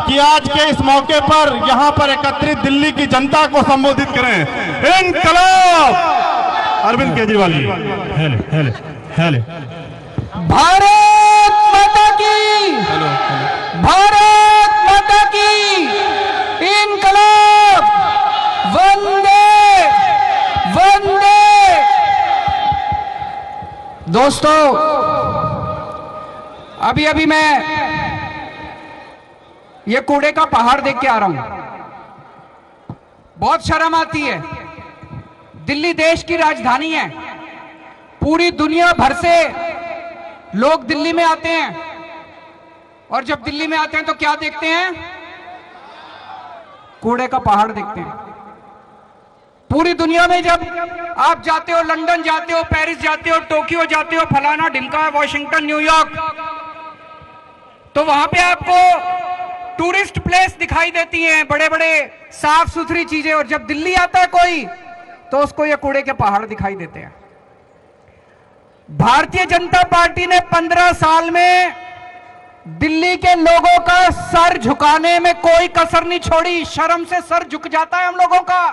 कि आज के इस मौके पर यहां पर एकत्रित दिल्ली की जनता को संबोधित करें। इनकलाब अरविंद केजरीवाल जी। हेले भारत माता की, भारत माता की, इनकलाब, वंदे वंदे। दोस्तों, अभी मैं ये कूड़े का पहाड़ देख के आ रहा हूं। बहुत शर्म आती है। दिल्ली देश की राजधानी है। पूरी दुनिया भर से लोग दिल्ली में आते हैं, और जब दिल्ली में आते हैं तो क्या देखते हैं? कूड़े का पहाड़ देखते हैं। पूरी दुनिया में जब आप जाते हो, लंदन जाते हो, पेरिस जाते हो, टोक्यो जाते हो, फलाना ढिमका, वॉशिंगटन, न्यूयॉर्क, तो वहां पे आपको टूरिस्ट प्लेस दिखाई देती हैं, बड़े बड़े साफ सुथरी चीजें। और जब दिल्ली आता है कोई, तो उसको ये कूड़े के पहाड़ दिखाई देते हैं। भारतीय जनता पार्टी ने 15 साल में दिल्ली के लोगों का सर झुकाने में कोई कसर नहीं छोड़ी। शर्म से सर झुक जाता है हम लोगों का।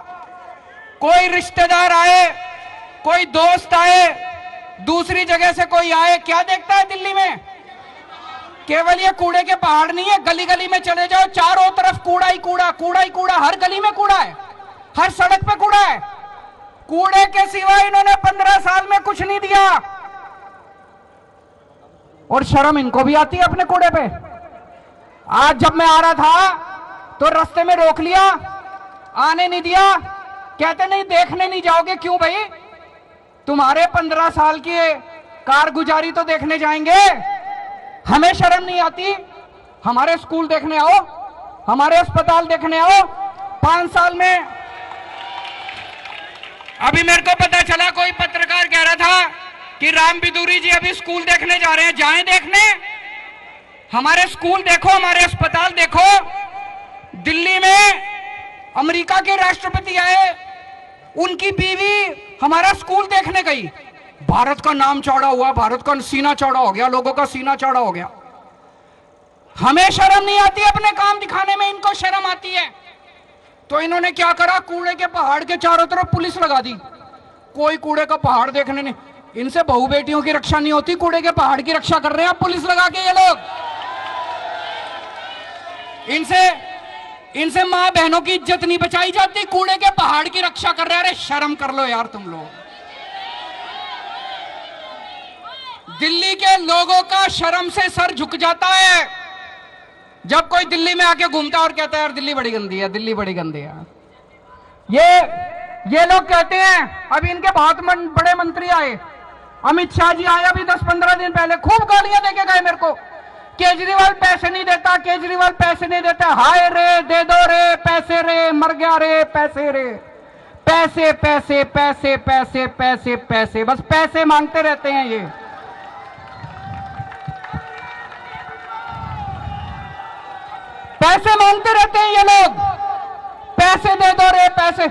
कोई रिश्तेदार आए, कोई दोस्त आए, दूसरी जगह से कोई आए, क्या देखता है दिल्ली में? केवल ये कूड़े के पहाड़ नहीं है। गली गली में चले जाओ, चारों तरफ कूड़ा ही कूड़ा, कूड़ा ही कूड़ा। हर गली में कूड़ा है, हर सड़क पे कूड़ा है। कूड़े के सिवा इन्होंने 15 साल में कुछ नहीं दिया। और शर्म इनको भी आती है अपने कूड़े पे। आज जब मैं आ रहा था तो रास्ते में रोक लिया, आने नहीं दिया। कहते नहीं, देखने नहीं जाओगे। क्यों भाई? तुम्हारे 15 साल की कारगुजारी तो देखने जाएंगे। हमें शर्म नहीं आती? हमारे स्कूल देखने आओ, हमारे अस्पताल देखने आओ। 5 साल में अभी मेरे को पता चला, कोई पत्रकार कह रहा था कि राम बिदूरी जी अभी स्कूल देखने जा रहे हैं। जाएं देखने, हमारे स्कूल देखो, हमारे अस्पताल देखो। दिल्ली में अमेरिका के राष्ट्रपति आए, उनकी बीवी हमारा स्कूल देखने गई। भारत का नाम चौड़ा हुआ, भारत का सीना चौड़ा हो गया, लोगों का सीना चौड़ा हो गया। हमें शर्म नहीं आती अपने काम दिखाने में, इनको शर्म आती है। तो इन्होंने क्या करा? कूड़े के पहाड़ के चारों तरफ पुलिस लगा दी। कोई कूड़े का पहाड़ देखने नहीं। इनसे बहू बेटियों की रक्षा नहीं होती, कूड़े के पहाड़ की रक्षा कर रहे हैं पुलिस लगा के ये लोग। इनसे मां बहनों की इज्जत नहीं बचाई जाती, कूड़े के पहाड़ की रक्षा कर रहे हैं। अरे शर्म कर लो यार तुम लोग। दिल्ली के लोगों का शर्म से सर झुक जाता है जब कोई दिल्ली में आके घूमता है और कहता है यार दिल्ली बड़ी गंदी है, दिल्ली बड़ी गंदी है। ये लोग कहते हैं। अभी इनके बहुत बड़े मंत्री आए, अमित शाह जी आए अभी 10-15 दिन पहले, खूब गालियां देके गए मेरे को। केजरीवाल पैसे नहीं देता, केजरीवाल पैसे नहीं देता। हाय रे, दे दो रे पैसे रे, मर गया रे पैसे रे। पैसे पैसे पैसे पैसे पैसे पैसे, बस पैसे मांगते रहते हैं ये। पैसे मांगते रहते हैं ये लोग। पैसे दे दो रे पैसे।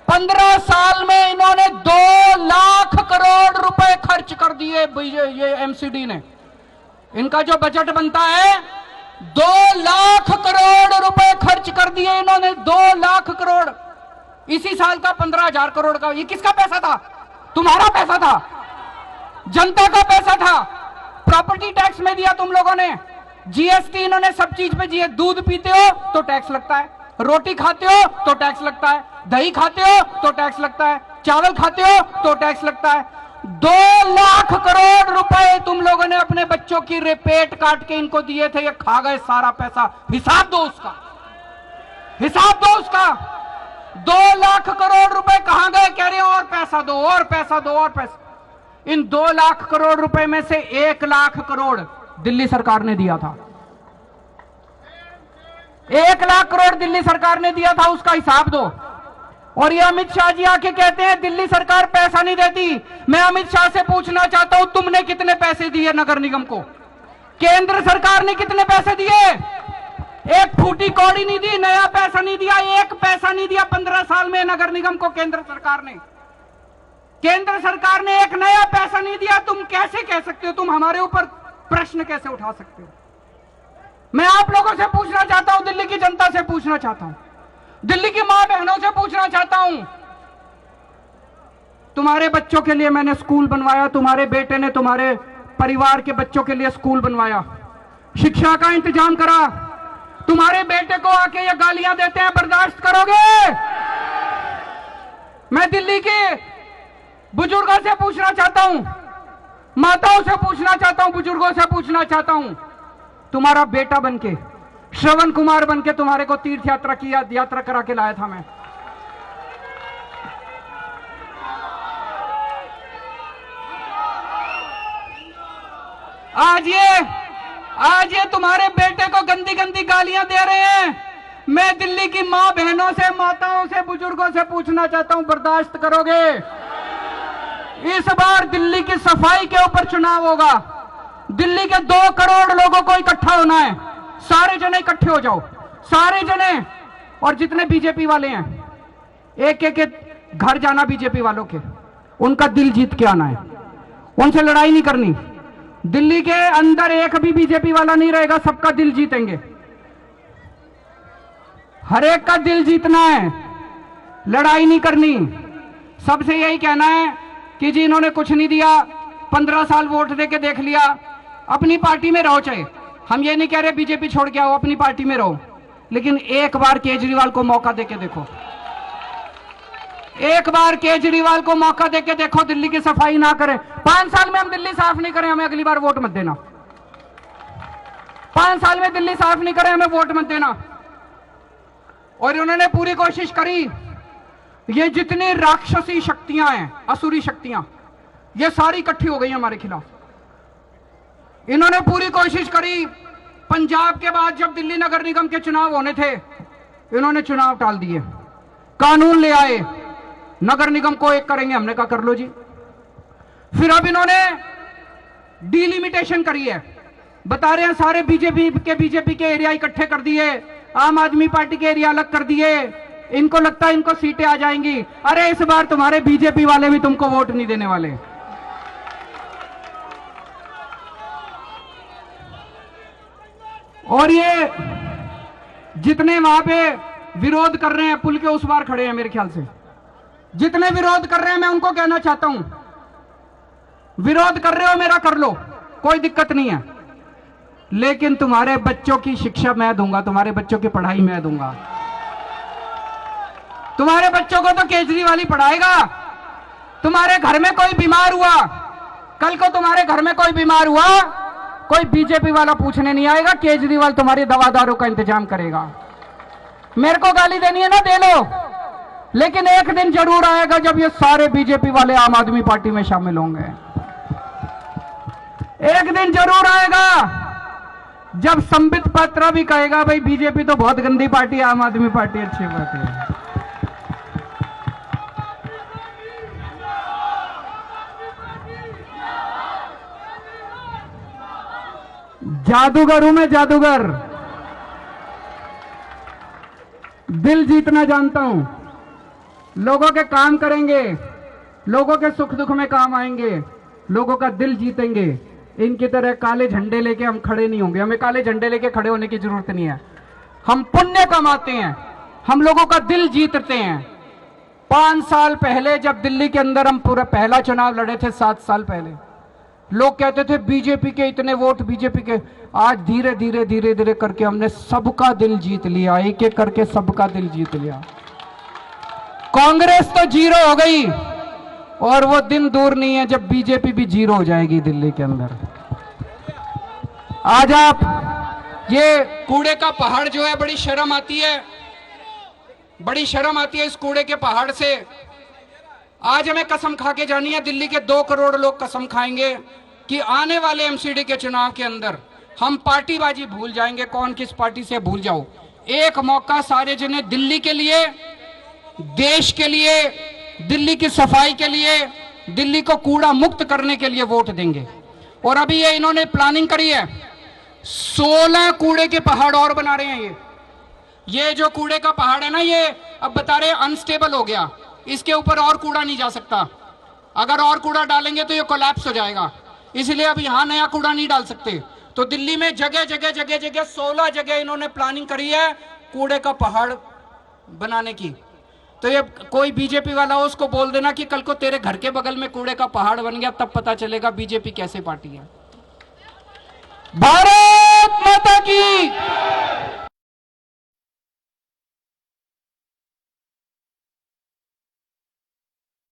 15 साल में इन्होंने 2 लाख करोड़ रुपए खर्च कर दिए। ये एमसीडी ने, इनका जो बजट बनता है 2 लाख करोड़ रुपए खर्च कर दिए इन्होंने। 2 लाख करोड़। इसी साल का 15,000 करोड़ का। ये किसका पैसा था? तुम्हारा पैसा था, जनता का पैसा था। प्रॉपर्टी टैक्स में दिया तुम लोगों ने। जीएसटी इन्होंने सब चीज पे दिए। दूध पीते हो तो टैक्स लगता है, रोटी खाते हो तो टैक्स लगता है, दही खाते हो तो टैक्स लगता है, चावल खाते हो तो टैक्स लगता है। 2 लाख करोड़ रुपए तुम लोगों ने अपने बच्चों की पेट काट के इनको दिए थे। ये खा गए सारा पैसा। हिसाब दो उसका, हिसाब दो उसका। 2 लाख करोड़ रुपए कहां गए? कह रहे हैं और पैसा दो, और पैसा दो, और पैसा। इन 2 लाख करोड़ रुपए में से 1 लाख करोड़ दिल्ली सरकार ने दिया था। 1 लाख करोड़ दिल्ली सरकार ने दिया था, उसका हिसाब दो। और ये अमित शाह जी आके कहते हैं दिल्ली सरकार पैसा नहीं देती। मैं अमित शाह से पूछना चाहता हूं, तुमने कितने पैसे दिए नगर निगम को? केंद्र सरकार ने कितने पैसे दिए? एक फूटी कौड़ी नहीं दी, नया पैसा नहीं दिया, 1 पैसा नहीं दिया 15 साल में नगर निगम को केंद्र सरकार ने। केंद्र सरकार ने 1 नया पैसा नहीं दिया। तुम कैसे कह सकते हो? तुम हमारे ऊपर प्रश्न कैसे उठा सकते हो? मैं आप लोगों से पूछना चाहता हूं, की जनता से पूछना चाहता हूं, दिल्ली की मां बहनों से पूछना चाहता हूं, तुम्हारे बच्चों के लिए मैंने स्कूल बनवाया, तुम्हारे बेटे ने तुम्हारे परिवार के बच्चों के लिए स्कूल बनवाया, शिक्षा का इंतजाम करा, तुम्हारे बेटे को आके ये गालियां देते हैं, बर्दाश्त करोगे? मैं दिल्ली के बुजुर्गों से पूछना चाहता हूं, माताओं से पूछना चाहता हूं, बुजुर्गों से पूछना चाहता हूं, तुम्हारा बेटा बनके, श्रवण कुमार बनके तुम्हारे को तीर्थ यात्रा की यात्रा करा के लाया था मैं। आज ये तुम्हारे बेटे को गंदी गंदी गालियां दे रहे हैं। मैं दिल्ली की मां बहनों से, माताओं से, बुजुर्गों से पूछना चाहता हूं, बर्दाश्त करोगे? इस बार दिल्ली की सफाई के ऊपर चुनाव होगा। दिल्ली के 2 करोड़ लोगों को इकट्ठा होना है। सारे जने इकट्ठे हो जाओ, सारे जने, और जितने बीजेपी वाले हैं, एक एक घर जाना बीजेपी वालों के, उनका दिल जीत के आना है, उनसे लड़ाई नहीं करनी। दिल्ली के अंदर एक भी बीजेपी वाला नहीं रहेगा, सबका दिल जीतेंगे, हर एक का दिल जीतना है, लड़ाई नहीं करनी। सबसे यही कहना है कि जी इन्होंने कुछ नहीं दिया, 15 साल वोट देके देख लिया, अपनी पार्टी में रहो। चाहे हम ये नहीं कह रहे बीजेपी छोड़ के आओ, अपनी पार्टी में रहो, लेकिन एक बार केजरीवाल को मौका देके देखो, एक बार केजरीवाल को मौका देके देखो, दिल्ली की सफाई ना करें। 5 साल में हम दिल्ली साफ नहीं करें, हमें अगली बार वोट मत देना। 5 साल में दिल्ली साफ नहीं करें, हमें वोट मत देना। और उन्होंने पूरी कोशिश करी, ये जितनी राक्षसी शक्तियां हैं, असुरी शक्तियां, ये सारी इकट्ठी हो गई हमारे खिलाफ। इन्होंने पूरी कोशिश करी। पंजाब के बाद जब दिल्ली नगर निगम के चुनाव होने थे, इन्होंने चुनाव टाल दिए, कानून ले आए, नगर निगम को एक करेंगे, हमने कहा कर लो जी। फिर अब इन्होंने डिलिमिटेशन करी है, बता रहे हैं सारे बीजेपी के एरिया इकट्ठे कर दिए, आम आदमी पार्टी के एरिया अलग कर दिए, इनको लगता है इनको सीटें आ जाएंगी। अरे इस बार तुम्हारे बीजेपी वाले भी तुमको वोट नहीं देने वाले। और ये जितने वहां पे विरोध कर रहे हैं, पुल के उस बार खड़े हैं मेरे ख्याल से, जितने विरोध कर रहे हैं, मैं उनको कहना चाहता हूं, विरोध कर रहे हो मेरा कर लो, कोई दिक्कत नहीं है, लेकिन तुम्हारे बच्चों की शिक्षा मैं दूंगा, तुम्हारे बच्चों की पढ़ाई मैं दूंगा। तुम्हारे बच्चों को तो केजरीवाल ही पढ़ाएगा। तुम्हारे घर में कोई बीमार हुआ, कल को तुम्हारे घर में कोई बीमार हुआ, कोई बीजेपी वाला पूछने नहीं आएगा, केजरीवाल तुम्हारी दवा दारू का इंतजाम करेगा। मेरे को गाली देनी है ना, दे लो, लेकिन एक दिन जरूर आएगा जब ये सारे बीजेपी वाले आम आदमी पार्टी में शामिल होंगे। एक दिन जरूर आएगा जब संबित पात्रा भी कहेगा भाई बीजेपी तो बहुत गंदी पार्टी है, आम आदमी पार्टी अच्छी पार्टी है। जादूगर हूं मैं, जादूगर, दिल जीतना जानता हूं। लोगों के काम करेंगे, लोगों के सुख दुख में काम आएंगे, लोगों का दिल जीतेंगे। इनकी तरह काले झंडे लेके हम खड़े नहीं होंगे, हमें काले झंडे लेके खड़े होने की जरूरत नहीं है। हम पुण्य कमाते हैं, हम लोगों का दिल जीतते हैं। 5 साल पहले जब दिल्ली के अंदर हम पूरा पहला चुनाव लड़े थे, 7 साल पहले, लोग कहते थे बीजेपी के इतने वोट, बीजेपी के। आज धीरे धीरे धीरे धीरे करके हमने सबका दिल जीत लिया, एक एक करके सबका दिल जीत लिया। कांग्रेस तो 0 हो गई, और वो दिन दूर नहीं है जब बीजेपी भी 0 हो जाएगी दिल्ली के अंदर। आज आप ये कूड़े का पहाड़ जो है, बड़ी शर्म आती है, बड़ी शर्म आती है इस कूड़े के पहाड़ से। आज हमें कसम खा के जानी है, दिल्ली के 2 करोड़ लोग कसम खाएंगे कि आने वाले एमसीडी के चुनाव के अंदर हम पार्टीबाजी भूल जाएंगे, कौन किस पार्टी से भूल जाओ। एक मौका सारे जने दिल्ली के लिए, देश के लिए, दिल्ली की सफाई के लिए, दिल्ली को कूड़ा मुक्त करने के लिए वोट देंगे। और अभी ये इन्होंने प्लानिंग करी है, 16 कूड़े के पहाड़ और बना रहे हैं। ये जो कूड़े का पहाड़ है ना, ये अब बता रहे अनस्टेबल हो गया, इसके ऊपर और कूड़ा नहीं जा सकता। अगर और कूड़ा डालेंगे तो ये कोलैप्स हो जाएगा, इसलिए अब यहां नया कूड़ा नहीं डाल सकते। तो दिल्ली में जगह जगह 16 जगह इन्होंने प्लानिंग करी है कूड़े का पहाड़ बनाने की। तो ये कोई बीजेपी वाला हो उसको बोल देना कि कल को तेरे घर के बगल में कूड़े का पहाड़ बन गया, तब पता चलेगा बीजेपी कैसे पार्टी है। भारत माता की